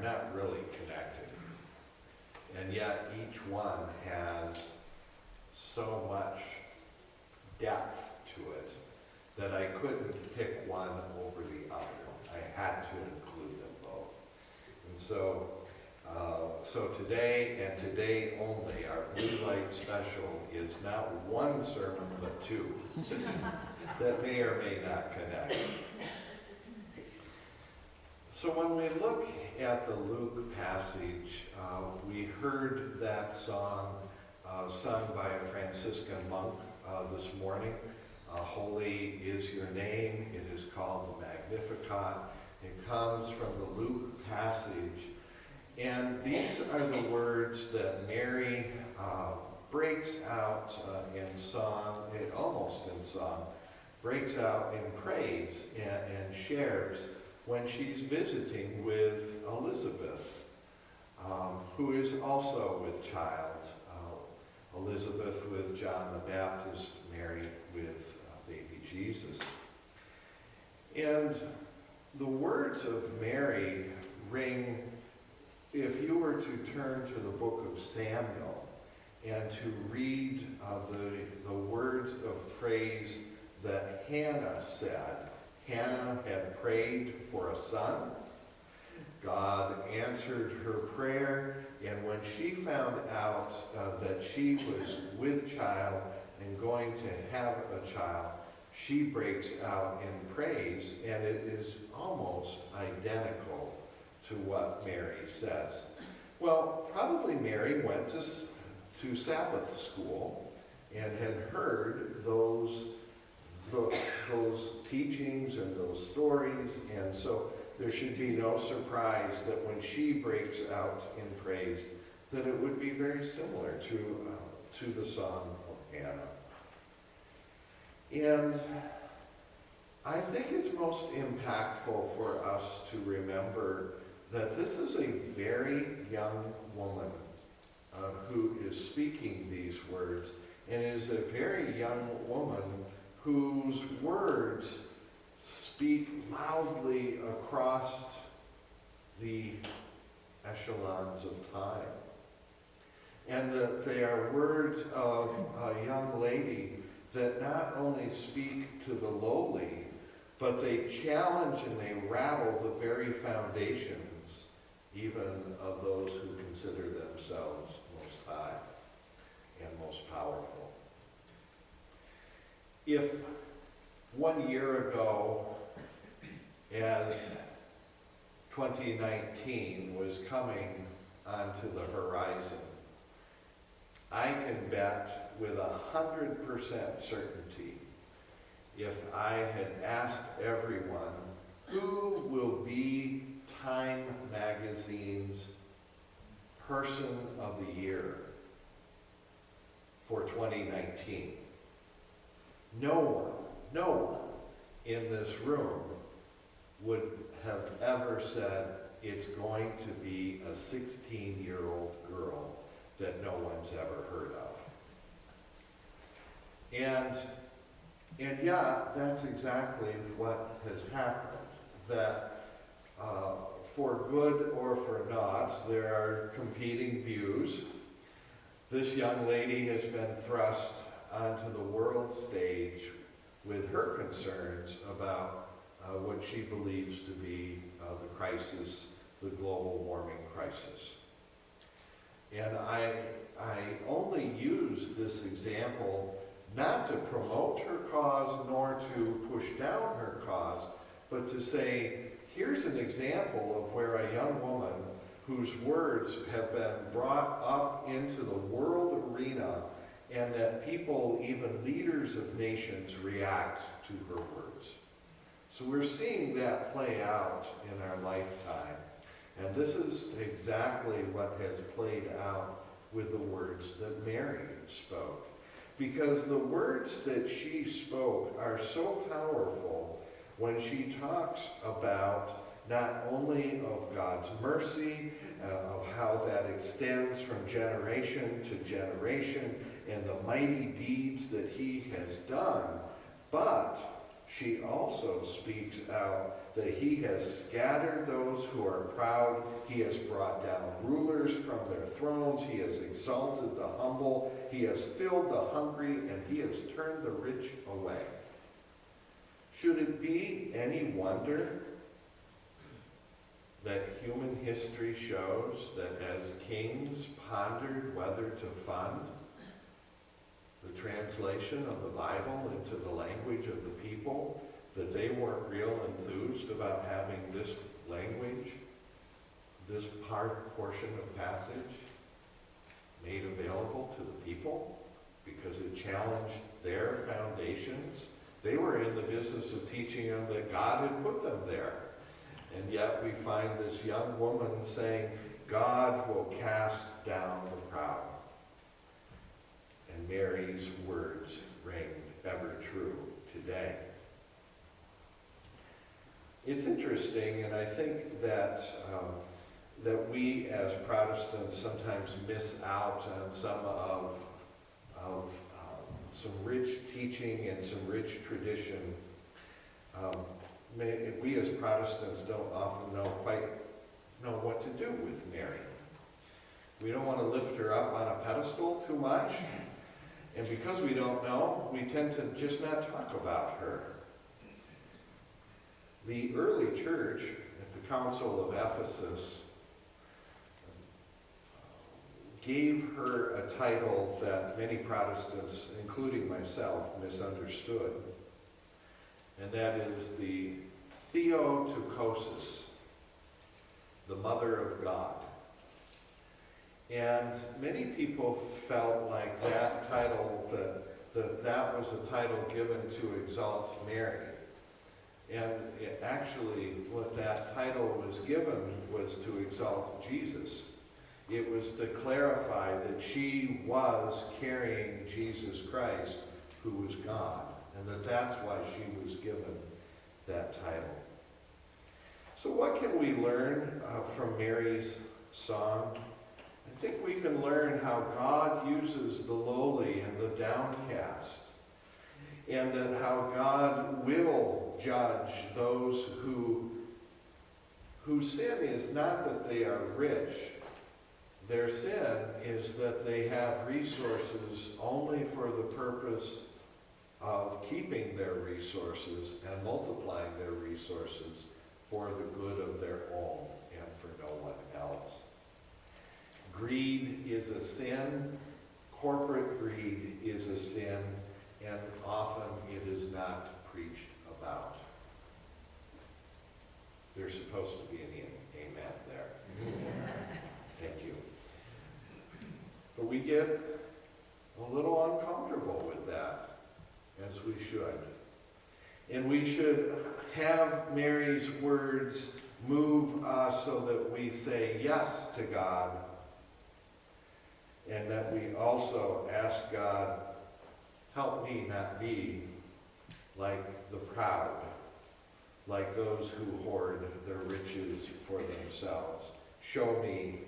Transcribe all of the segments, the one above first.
not really connected. And yet each one has so much depth to it that I couldn't pick one over the other. I had to include them both. And so today, and today only, our Blue Light Special is not one sermon, but two that may or may not connect. So when we look at the Luke passage, we heard that song sung by a Franciscan monk this morning. Holy is your name. It is called the Magnificat. It comes from the Luke passage. And these are the words that Mary breaks out in song, almost in song, breaks out in praise and shares when she's visiting with Elizabeth, who is also with child. Elizabeth with John the Baptist, Mary with baby Jesus. And the words of Mary ring, if you were to turn to the book of Samuel and to read the words of praise that Hannah said. Hannah had prayed for a son. God answered her prayer, and when she found out that she was with child and going to have a child, she breaks out in praise, and it is almost identical to what Mary says. Well, probably Mary went to Sabbath school and had heard those teachings and those stories, and so there should be no surprise that when she breaks out in praise, that it would be very similar to the song of Hannah. And I think it's most impactful for us to remember that this is a very young woman who is speaking these words, and is a very young woman whose words speak loudly across the echelons of time. And that they are words of a young lady that not only speak to the lowly, but they challenge and they rattle the very foundations, even of those who consider themselves most high and most powerful. If 1 year ago, as 2019 was coming onto the horizon, I can bet with 100% certainty, if I had asked everyone who will be Time Magazine's Person of the Year for 2019, no one in this room would have ever said it's going to be a 16-year-old girl that no one's ever heard of. And yeah, that's exactly what has happened. That for good or for not, there are competing views. This young lady has been thrust onto the world stage with her concerns about what she believes to be the crisis, the global warming crisis. And I only use this example not to promote her cause nor to push down her cause, but to say, here's an example of where a young woman whose words have been brought up into the world arena, and that people, even leaders of nations, react to her words. So we're seeing that play out in our lifetime. And this is exactly what has played out with the words that Mary spoke. Because the words that she spoke are so powerful when she talks about not only of God's mercy, of how that extends from generation to generation, and the mighty deeds that he has done, but she also speaks out that he has scattered those who are proud. He has brought down rulers from their thrones. He has exalted the humble. He has filled the hungry, and he has turned the rich away. Should it be any wonder that human history shows that as kings pondered whether to fund the translation of the Bible into the language of the people, that they weren't real enthused about having this language, this portion of passage made available to the people because it challenged their foundations. They were in the business of teaching them that God had put them there. And yet we find this young woman saying, God will cast down the proud. And Mary's words ring ever true today. It's interesting, and I think that that we as Protestants sometimes miss out on some of some rich teaching and some rich tradition. We as Protestants don't often quite know what to do with Mary. We don't want to lift her up on a pedestal too much. And because we don't know, we tend to just not talk about her. The early church at the Council of Ephesus gave her a title that many Protestants, including myself, misunderstood. And that is the Theotokos, the Mother of God. And many people felt like that title, that was a title given to exalt Mary. And actually, what that title was given was to exalt Jesus. It was to clarify that she was carrying Jesus Christ, who was God, and that's why she was given that title. So what can we learn from Mary's song? I think we can learn how God uses the lowly and the downcast, and that how God will judge those whose sin is not that they are rich. Their sin is that they have resources only for the purpose of keeping their resources and multiplying their resources for the good of their own and for no one else. Greed is a sin. Corporate greed is a sin, and often it is not preached about. There's supposed to be an amen there. Thank you. But we get a little uncomfortable with that, as we should. And we should have Mary's words move us so that we say yes to God, and that we also ask God, help me not be like the proud, like those who hoard their riches for themselves. Show me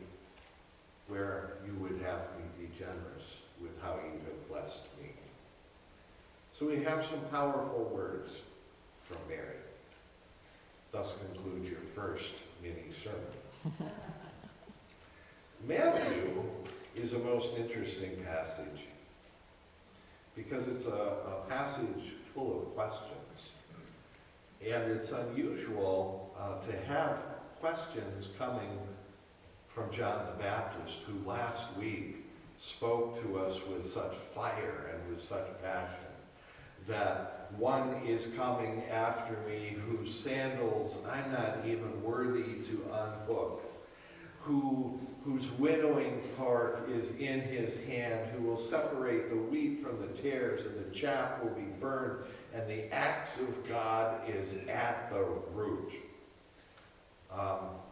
where you would have me be generous with how you have blessed me. So we have some powerful words from Mary. Thus concludes your first mini sermon. Matthew is a most interesting passage because it's a passage full of questions. And it's unusual to have questions coming from John the Baptist, who last week spoke to us with such fire and with such passion, that one is coming after me whose sandals I'm not even worthy to unhook, whose winnowing fork is in his hand, who will separate the wheat from the tares, and the chaff will be burned, and the axe of God is at the root.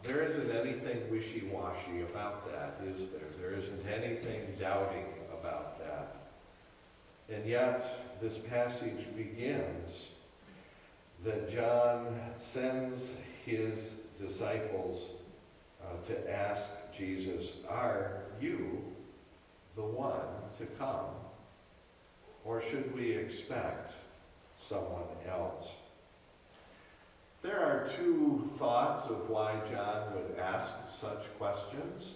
There isn't anything wishy-washy about that, is there? There isn't anything doubting about that. And yet, this passage begins that John sends his disciples to ask Jesus, are you the one to come? Or should we expect someone else. There are two thoughts of why John would ask such questions.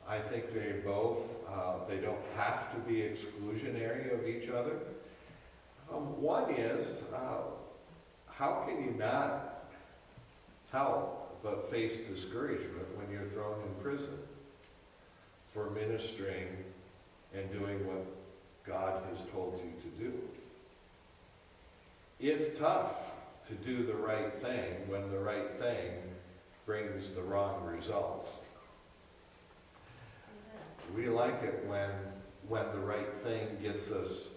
I think they both, they don't have to be exclusionary of each other. One is, how can you not help but face discouragement when you're thrown in prison for ministering and doing what God has told you to do? It's tough to do the right thing when the right thing brings the wrong results. We like it when the right thing gets us,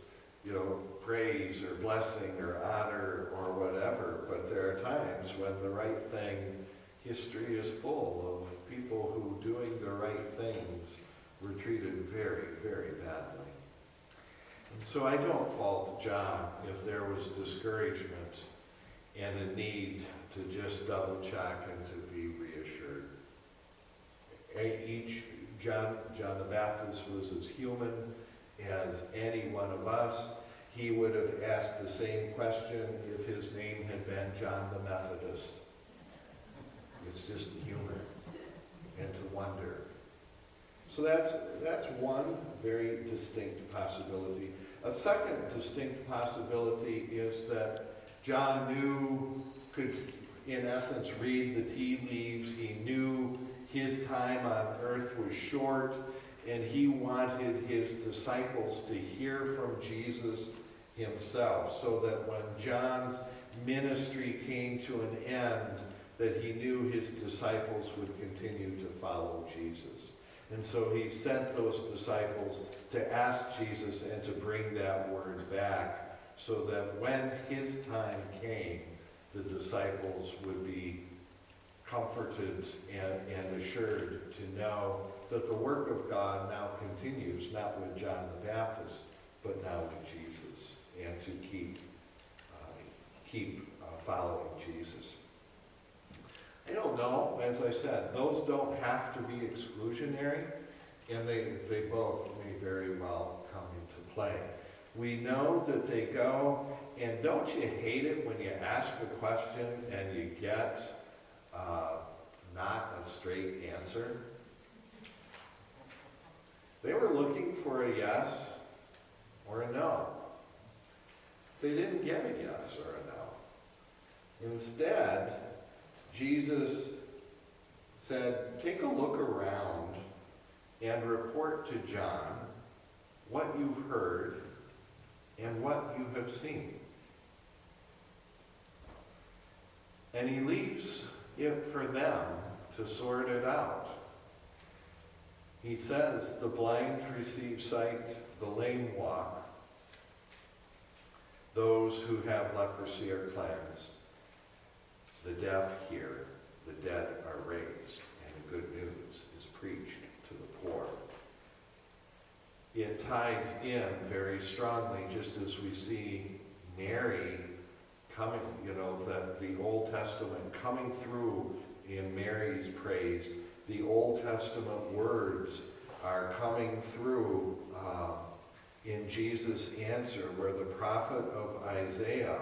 praise or blessing or honor or whatever, but there are times when the right thing, history is full of people who, doing the right things, were treated very, very badly. And so I don't fault John if there was discouragement and a need to just double check and to be reassured. John the Baptist was as human as any one of us. He would have asked the same question if his name had been John the Methodist. It's just human, and to wonder. So that's one very distinct possibility. A second distinct possibility is that John could in essence read the tea leaves. He knew his time on earth was short, and he wanted his disciples to hear from Jesus himself, so that when John's ministry came to an end, that he knew his disciples would continue to follow Jesus. And so he sent those disciples to ask Jesus and to bring that word back, so that when his time came, the disciples would be comforted and assured to know that the work of God now continues, not with John the Baptist, but now with Jesus, and to keep following Jesus. I don't know, as I said, those don't have to be exclusionary, and they both may very well come into play. We know that they go, and don't you hate it when you ask a question and you get not a straight answer? They were looking for a yes or a no. They didn't get a yes or a no. Instead, Jesus said, take a look around and report to John what you've heard and what you have seen. And he leaves it for them to sort it out. He says, the blind receive sight, the lame walk, those who have leprosy are cleansed, the deaf hear, the dead are raised, and the good news is preached to the poor. It ties in very strongly, just as we see Mary coming, that the Old Testament coming through in Mary's praise. The Old Testament words are coming through in Jesus' answer, where the prophet of Isaiah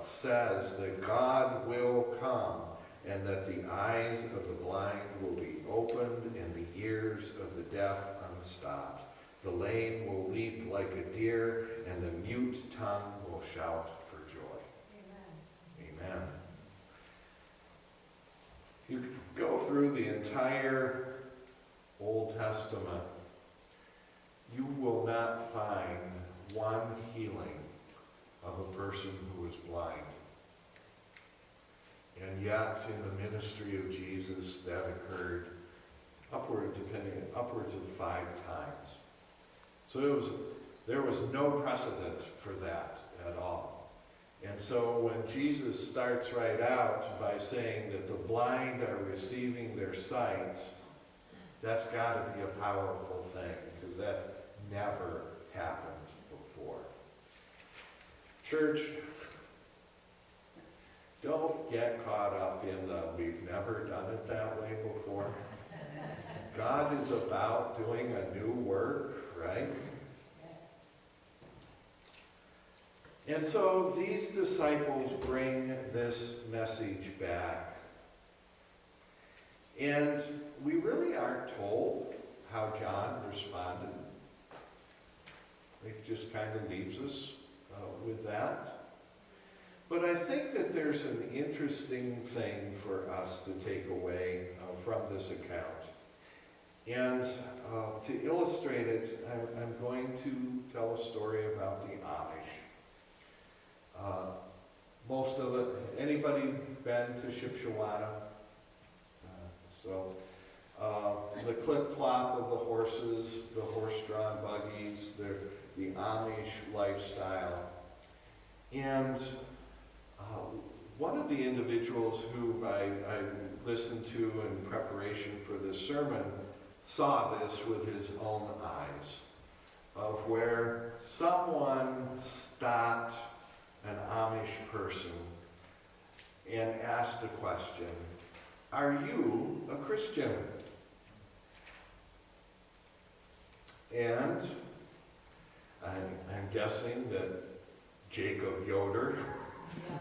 says that God will come, and that the eyes of the blind will be opened and the ears of the deaf unstopped. The lame will leap like a deer, and the mute tongue will shout for joy. Amen. Amen. You go through the entire Old Testament, you will not find one healing of a person who is blind. And yet, in the ministry of Jesus, that occurred upwards of 5 times. So there was no precedent for that at all. And so when Jesus starts right out by saying that the blind are receiving their sight, that's got to be a powerful thing, because that's never happened before. Church, don't get caught up in the we've never done it that way before. God is about doing a new work, right? And so these disciples bring this message back. And we really aren't told how John responded. It just kind of leaves us with that. But I think that there's an interesting thing for us to take away from this account. And to illustrate it, I'm going to tell a story about the Amish. Most of it, anybody been to Shipshewana? The clip-clop of the horses, the horse-drawn buggies, the Amish lifestyle. And one of the individuals who I listened to in preparation for this sermon saw this with his own eyes, of where someone stopped an Amish person and asked the question, "Are you a Christian?" And I'm guessing that Jacob Yoder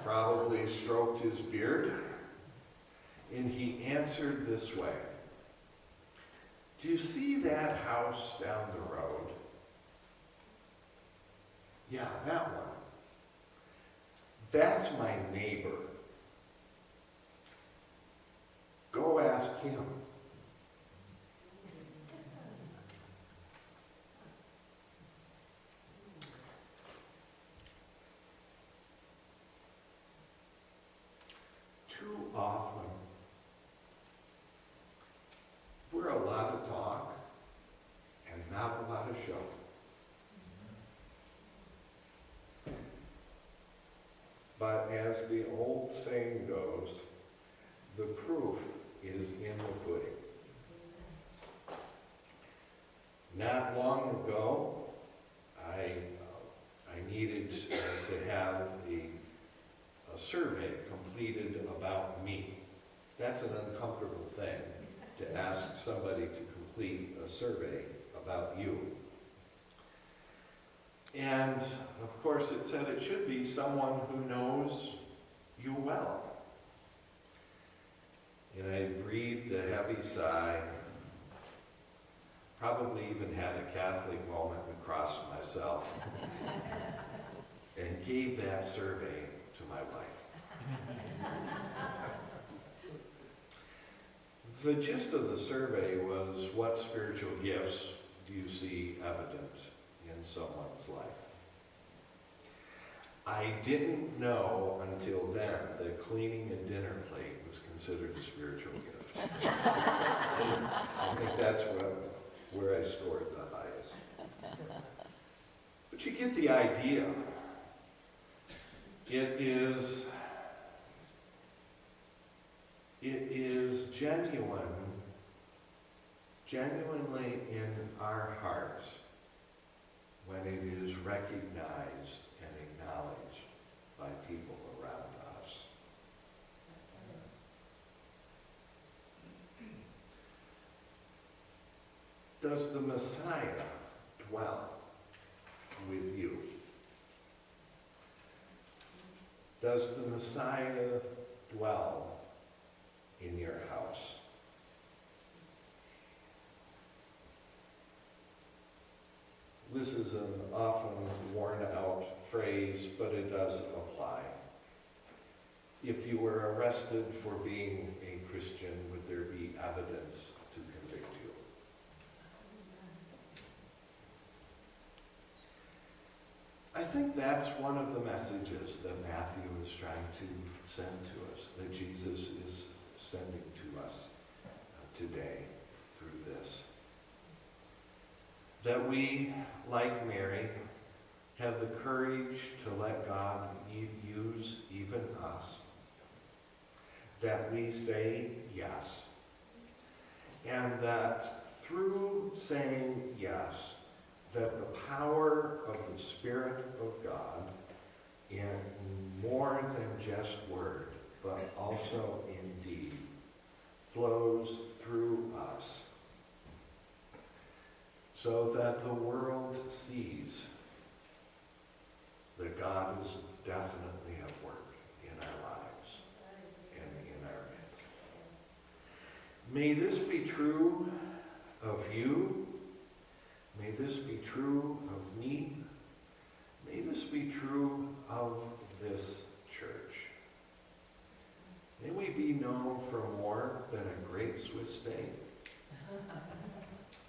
probably stroked his beard, and he answered this way, "Do you see that house down the road? Yeah, that one. That's my neighbor. Go ask him." Too often, we're a lot of talk and not a lot of show. But as the old saying goes, the proof is in the pudding. Not long ago, I needed to have a survey completed about me. That's an uncomfortable thing, to ask somebody to complete a survey about you. And of course it said it should be someone who knows you well. And I breathed a heavy sigh, probably even had a Catholic moment and crossed myself, and gave that survey to my wife. The gist of the survey was, what spiritual gifts do you see evident in someone's life? I didn't know until then that cleaning a dinner plate was considered a spiritual gift. I think that's where I scored the highest. But you get the idea. It is genuinely in our hearts when it is recognized and acknowledged by people around us. Does the Messiah dwell with you? Does the Messiah dwell in your house? This is an often worn out phrase, but it does apply. If you were arrested for being a Christian, would there be evidence to convict you? I think that's one of the messages that Matthew is trying to send to us, that Jesus is sending to us today through this. That we, like Mary, have the courage to let God use even us. That we say yes. And that through saying yes, that the power of the Spirit of God, in more than just word, but also in deed, flows through us, so that the world sees that that God is definitely at work in our lives and in our midst. May this be true of you. May this be true of me. May this be true of this church. May we be known for more than a great Swiss steak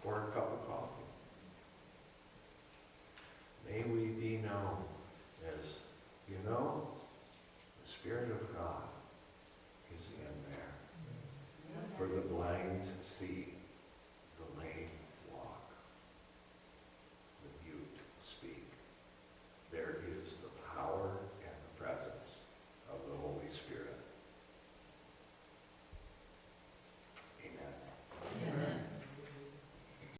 or a cup of coffee. May we be known